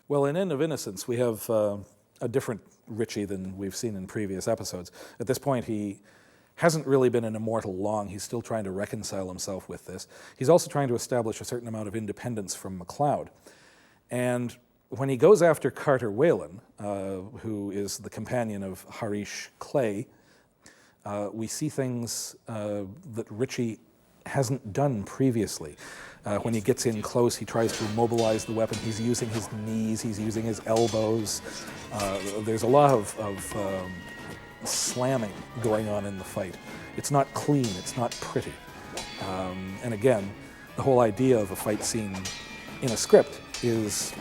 Well, in End of Innocence, we have a different Richie than we've seen in previous episodes. At this point, he hasn't really been an immortal long. He's still trying to reconcile himself with this. He's also trying to establish a certain amount of independence from McLeod. And when he goes after Carter Whalen, who is the companion of Harish Clay, we see things that Richie hasn't done previously. When he gets in close, he tries to immobilize the weapon. He's using his knees, he's using his elbows. There's a lot of slamming going on in the fight. It's not clean, it's not pretty. And again, the whole idea of a fight scene in a script is,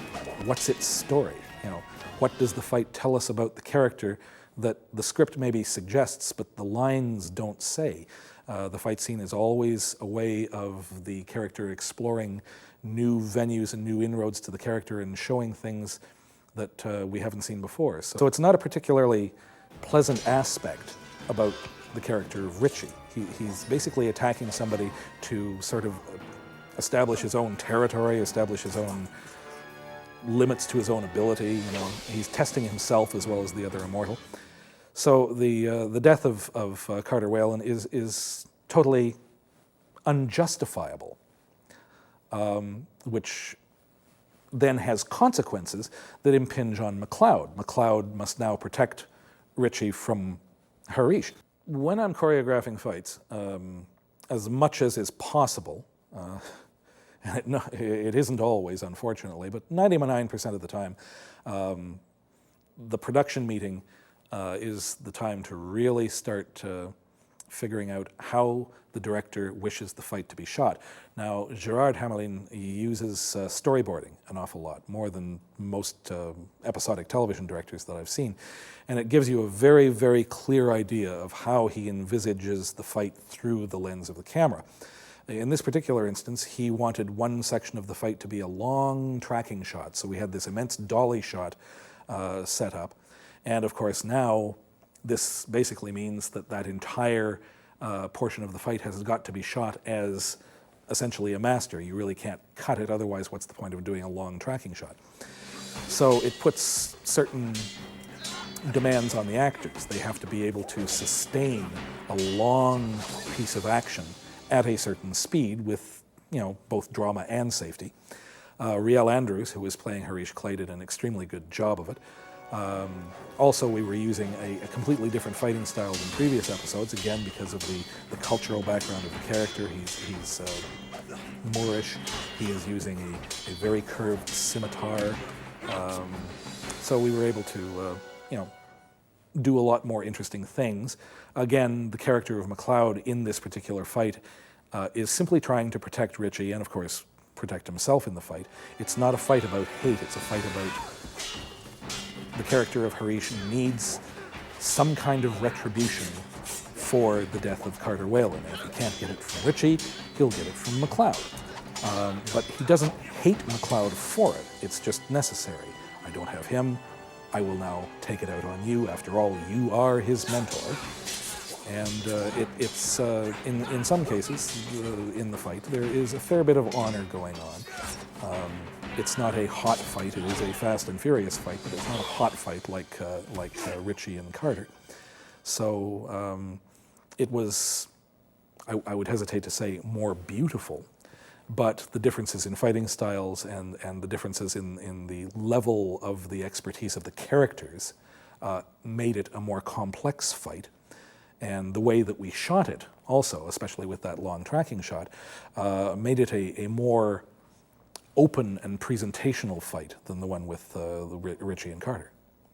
what's its story? You know, what does the fight tell us about the character that the script maybe suggests, but the lines don't say? The fight scene is always a way of the character exploring new venues and new inroads to the character and showing things that we haven't seen before. So it's not a particularly pleasant aspect about the character of Richie. He's basically attacking somebody to sort of establish his own territory, establish his own limits to his own ability. You know, he's testing himself as well as the other immortal. So the death of Carter Whalen is totally unjustifiable, which then has consequences that impinge on McLeod. McLeod must now protect Richie from Harish. When I'm choreographing fights, as much as is possible, and it isn't always, unfortunately, but 99% of the time, the production meeting is the time to really start figuring out how the director wishes the fight to be shot. Now, Gerard Hamelin uses storyboarding an awful lot, more than most episodic television directors that I've seen. And it gives you a very, very clear idea of how he envisages the fight through the lens of the camera. In this particular instance, he wanted one section of the fight to be a long tracking shot. So we had this immense dolly shot set up. And of course now, this basically means that that entire portion of the fight has got to be shot as essentially a master. You really can't cut it, otherwise what's the point of doing a long tracking shot? So it puts certain demands on the actors. They have to be able to sustain a long piece of action at a certain speed with, you know, both drama and safety. Riel Andrews, who was playing Harish Clay, did an extremely good job of it. Also, we were using a completely different fighting style than previous episodes, again because of the cultural background of the character. He's Moorish. He is using a very curved scimitar. So we were able to, do a lot more interesting things. Again, the character of McLeod in this particular fight is simply trying to protect Richie and, of course, protect himself in the fight. It's not a fight about hate. It's a fight about the character of Harish needs some kind of retribution for the death of Carter Whalen. And if he can't get it from Richie, he'll get it from McLeod. But he doesn't hate McLeod for it. It's just necessary. I don't have him. I will now take it out on you. After all, you are his mentor. And it's in some cases, in the fight, there is a fair bit of honor going on. It's not a hot fight, it is a fast and furious fight, but it's not a hot fight like Richie and Carter. So it was, I would hesitate to say more beautiful, but the differences in fighting styles and the differences in the level of the expertise of the characters made it a more complex fight. And the way that we shot it also, especially with that long tracking shot, made it a more open and presentational fight than the one with Richie and Carter.